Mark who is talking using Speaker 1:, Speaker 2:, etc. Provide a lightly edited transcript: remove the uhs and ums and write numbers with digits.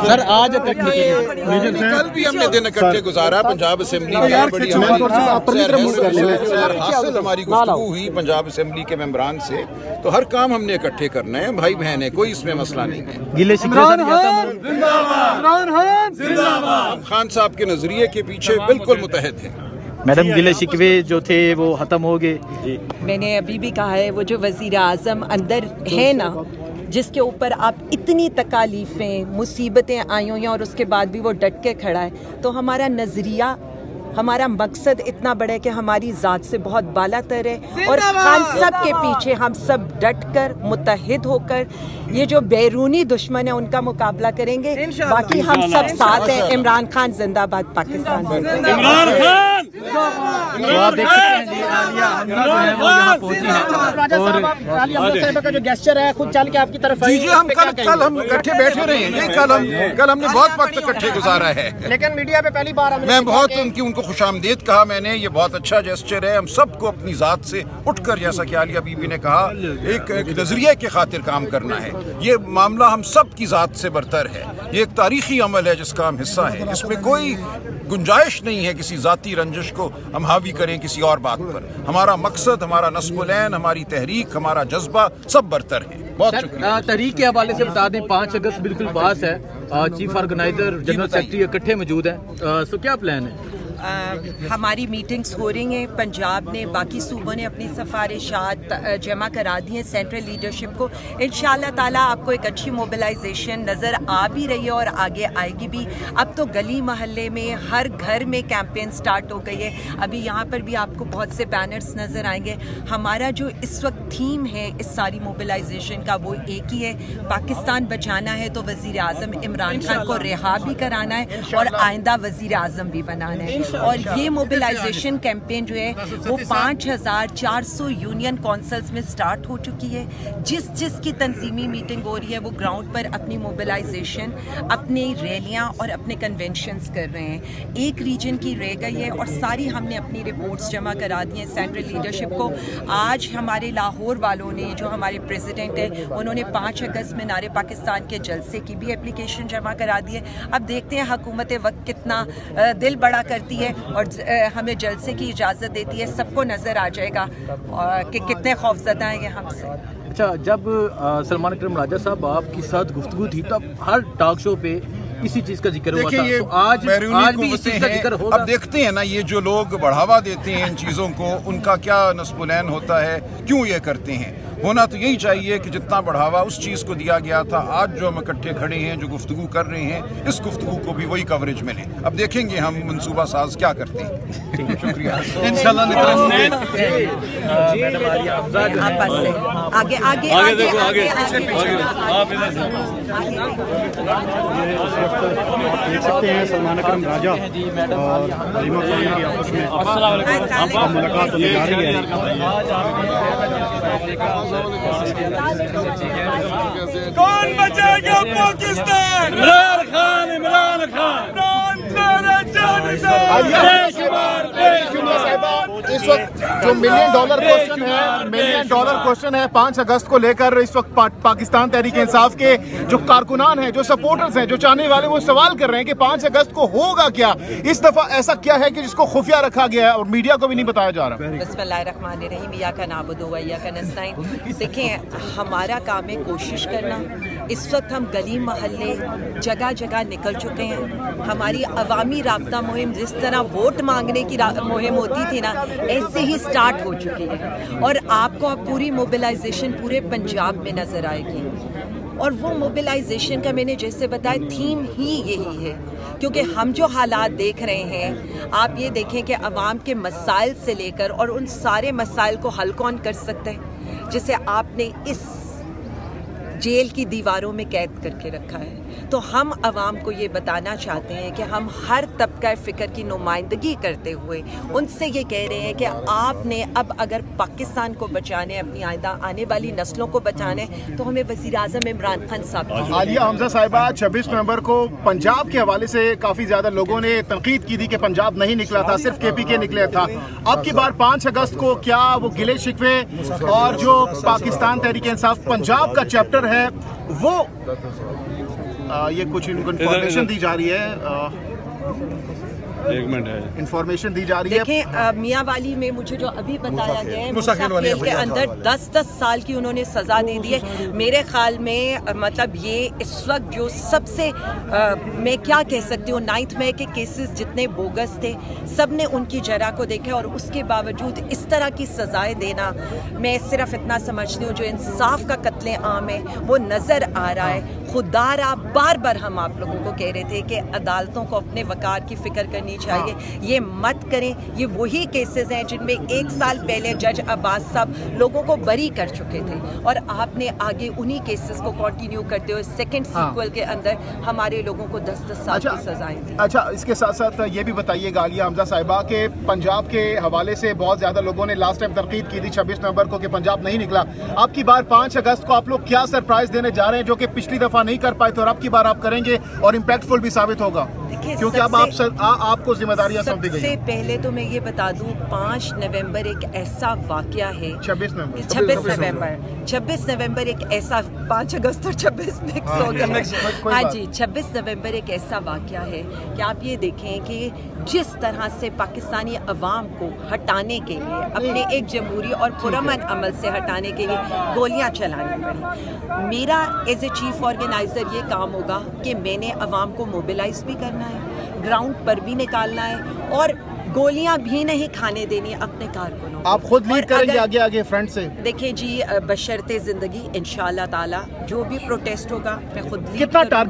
Speaker 1: Sir आज
Speaker 2: कल भी हमने दिन इकट्ठे गुजारा पंजाब असेंबली में। बड़ी हासिल हमारी गुफ्तगू हुई पंजाब असेंबली के मेंबरान से, तो हर काम हमने इकट्ठे करना है, भाई बहन है, कोई इसमें मसला नहीं है।
Speaker 1: गिले
Speaker 2: खान साहब के नजरिए के पीछे बिल्कुल मुतहद है।
Speaker 1: मैडम, गिले शिकवे जो थे वो खत्म हो गए।
Speaker 3: मैंने अभी भी कहा है, वो जो वजीर आजम अंदर है ना, जिसके ऊपर आप इतनी तकालीफें मुसीबतें आई हुई हैं और उसके बाद भी वो डट के खड़ा है, तो हमारा नजरिया, हमारा मकसद इतना बड़ा है कि हमारी ज़ात से बहुत बालातर है और खान साहब के पीछे हम सब डट कर मुत्तहिद होकर ये जो बैरूनी दुश्मन है उनका मुकाबला करेंगे। बाकी हम सब साथ हैं। इमरान खान जिंदाबाद, पाकिस्तान जिंदाबाद।
Speaker 1: इमरान खान तो आप देख सकते हैं जी, आलिया हमजा जो है वो यहाँ पहुंची है और आलिया हमजा साहिबा का जो गेस्चर है खुद चल के आपकी तरफ आई।
Speaker 2: जी हम कल हम इकट्ठे बैठे रहे हैं, कल हमने बहुत वक्त इकट्ठे गुजारा है,
Speaker 1: लेकिन मीडिया पे पहली बार
Speaker 2: मैं बहुत उनको खुशामदीद कहा मैंने। ये बहुत अच्छा जेस्चर है, हम सबको अपनी जात से उठकर, जैसा कि आलिया बीबी ने कहा, एक नजरिए के खातिर काम करना है। ये मामला हम सब की जात से बरतर है, ये एक तारीखी अमल है जिसका हम हिस्सा है। इसमें कोई गुंजाइश नहीं है किसी जाती रंजिश को हम हावी करें किसी और बात पर। हमारा मकसद, हमारा नस्बुलैन, हमारी तहरीक, हमारा जज्बा सब बरतर है। बहुत शुक्रिया।
Speaker 1: तहरीक के हवाले से बता दें, 5 अगस्त बिल्कुल पास है, चीफ ऑर्गेनाइजर जनरल सेक्रेटरी इकट्ठे मौजूद हैं, तो क्या प्लान है?
Speaker 3: हमारी मीटिंग्स हो रही हैं। पंजाब ने, बाकी सूबों ने अपनी सिफारिशात जमा करा दी हैं सेंट्रल लीडरशिप को। इंशाअल्लाह ताला आपको एक अच्छी मोबिलाइजेशन नज़र आ भी रही है और आगे आएगी भी। अब तो गली मोहल्ले में, हर घर में कैंपेन स्टार्ट हो गई है। अभी यहाँ पर भी आपको बहुत से बैनर्स नज़र आएंगे। हमारा जो इस वक्त थीम है इस सारी मोबिलाइजेशन का वो एक ही है, पाकिस्तान बचाना है। तो वज़ीर आज़म इमरान खान को रिहा भी कराना है और आइंदा वज़ीर आज़म भी बनाना है। और ये मोबिलाइजेशन कैंपेन जो है वो 5400 यूनियन काउंसिल्स में स्टार्ट हो चुकी है। जिसकी तंजीमी मीटिंग हो रही है वो ग्राउंड पर अपनी मोबिलाइजेशन, अपनी रैलियां और अपने कन्वेंशंस कर रहे हैं। एक रीजन की रह गई है और सारी हमने अपनी रिपोर्ट्स जमा करा दी हैं सेंट्रल लीडरशिप को। आज हमारे लाहौर वालों ने, जो हमारे प्रेसिडेंट है, उन्होंने 5 अगस्त में नारे पाकिस्तान के जलसे की भी एप्लीकेशन जमा करा दी है। अब देखते हैं हुकूमत वक्त कितना दिल बड़ा करती है और हमें जलसे की इजाज़त देती है। सबको नज़र आ जाएगा कि कितने खौफजदा हैं ये हमसे।
Speaker 1: अच्छा, जब सलमान अकरम राजा साहब आपके साथ गुफ्तगू थी तब हर टॉक शो पे इसी चीज का जिक्र हुआ था, तो आज भी इस चीज का जिक्र होगा।
Speaker 2: अब देखते हैं ना, ये जो लोग बढ़ावा देते हैं इन चीज़ों को, उनका क्या नस्बुलैन होता है, क्यों ये करते हैं। होना तो यही चाहिए कि जितना बढ़ावा उस चीज़ को दिया गया था, आज जो हम इकट्ठे खड़े हैं, जो गुफ्तगू कर रहे हैं, इस गुफ्तगू को भी वही कवरेज मिले। अब देखेंगे हम मंसूबा साज क्या करते हैं। शुक्रिया। इंशाल्लाह
Speaker 3: आगे आगे आगे आगे
Speaker 4: देख सकते हैं सलमान अकरम राजा और हलीमा खान की आपस में मुलाकात होने जा रही है।
Speaker 5: कौन बचाएगा पाकिस्तान? इमरान खान, इमरान खान।
Speaker 4: इस वक्त जो $1 मिलियन डॉलर क्वेश्चन है 5 अगस्त को लेकर, इस वक्त पाकिस्तान तहरीक इंसाफ के जो कारकुनान हैं, जो सपोर्टर्स हैं, जो चाहने वाले, वो सवाल कर रहे हैं कि 5 अगस्त को होगा क्या। इस दफा ऐसा क्या है कि जिसको खुफिया रखा गया है और मीडिया को भी नहीं बताया जा रहा।
Speaker 3: बिस्मिल्लाहिर्रहमानिर्रहीम, या का नाबुदु व या का नस्तईन। देखें, हमारा काम है कोशिश करना। इस वक्त हम गली मोहल्ले जगह जगह निकल चुके हैं। हमारी अवामी राब्ता मुहिम जिस तरह वोट मांगने की मुहिम होती थी ना, ऐसे ही स्टार्ट हो चुकी है और आपको अब पूरी मोबिलाइजेशन पूरे पंजाब में नज़र आएगी। और वो मोबिलाइजेशन का मैंने जैसे बताया थीम ही यही है, क्योंकि हम जो हालात देख रहे हैं, आप ये देखें कि अवाम के मसाइल से लेकर और उन सारे मसाइल को हल कौन कर सकते हैं जिसे आपने इस जेल की दीवारों में कैद करके रखा है। तो हम अवाम को ये बताना चाहते हैं कि हम हर तबका फ़िक्र की नुमाइंदगी करते हुए उनसे ये कह रहे हैं कि आपने अब अगर पाकिस्तान को बचाने, अपनी आइंदा आने वाली नस्लों को बचाने, तो हमें वज़ीर आज़म इमरान खान साहब।
Speaker 4: आलिया हमजा साहिबा, 26 नवंबर को पंजाब के हवाले से काफ़ी ज़्यादा लोगों ने तनकीद की थी कि पंजाब नहीं निकला था, सिर्फ KPK निकला था। अब की बार 5 अगस्त को क्या वो गिले शिकवे और जो पाकिस्तान तहरीक इंसाफ पंजाब का चैप्टर है वो ये कुछ इनको इन्फॉर्मेशन दी जा रही है,
Speaker 5: एक मिनट है,
Speaker 4: इंफॉर्मेशन दी जा रही है।
Speaker 3: देखें मियांवाली में मुझे जो अभी बताया गया है, मूसा खेल के अंदर 10-10 साल की उन्होंने सजा दे दी है। मेरे ख्याल में मतलब ये इस वक्त जो सबसे मैं क्या कह सकती हूँ 9th मई के केसेस जितने बोगस थे, सब ने उनकी जरा को देखा और उसके बावजूद इस तरह की सजाएं देना, मैं सिर्फ इतना समझती हूँ जो इंसाफ का कत्ले आम है वो नज़र आ रहा है। खुदारा बार बार हम आप लोगों को कह रहे थे कि अदालतों को अपने वकार की फिक्र करनी चाहिए, ये मत करें। ये वही केसेस हैं जिनमें 1 साल पहले जज अब्बास साहब लोगों को बरी कर चुके थे और आपने आगे उन्हीं केसेस को कंटिन्यू करते हुए सेकंड सीक्वल के अंदर हमारे लोगों को 10-10 साल की सजाएं दी।
Speaker 4: अच्छा, इसके साथ साथ ये भी बताइएगा आलिया हमजा साहिबा के पंजाब के हवाले से बहुत ज्यादा लोगों ने लास्ट टाइम तनकीद की थी 26 नवंबर को कि पंजाब नहीं निकला। अब की बार 5 अगस्त को आप लोग क्या सरप्राइज देने जा रहे हैं जो कि पिछली दफा नहीं कर पाए थे और अब की बार आप करेंगे और इम्पैक्टफुल भी साबित होगा, क्योंकि अब आपको जिम्मेदारियां सौंपी गई।
Speaker 3: सबसे पहले तो मैं ये बता दूं 5 नवंबर एक ऐसा वाकया है,
Speaker 4: 26
Speaker 3: नवंबर एक ऐसा, 5 अगस्त और 26 मिक्स हो गया। हाँ जी, 26 नवंबर एक ऐसा वाकया है कि आप ये देखें कि जिस तरह से पाकिस्तानी अवाम को हटाने के लिए, अपने एक जमहूरी और पुरअमन अमल से हटाने के लिए गोलियां चलानी पड़ी। मेरा एज ए चीफ ऑर्गेनाइजर ये काम होगा कि मैंने अवाम को मोबिलाइज भी करना है, ग्राउंड पर भी निकालना है और गोलियां भी नहीं खाने देनी अपने कारकुनों।
Speaker 4: आप खुद लीड करेंगे आगे फ्रंट से?
Speaker 3: देखिए जी, बशर्ते जिंदगी इंशाअल्लाह ताला जो भी प्रोटेस्ट होगा मैं खुद लीड
Speaker 4: कितना टारगेट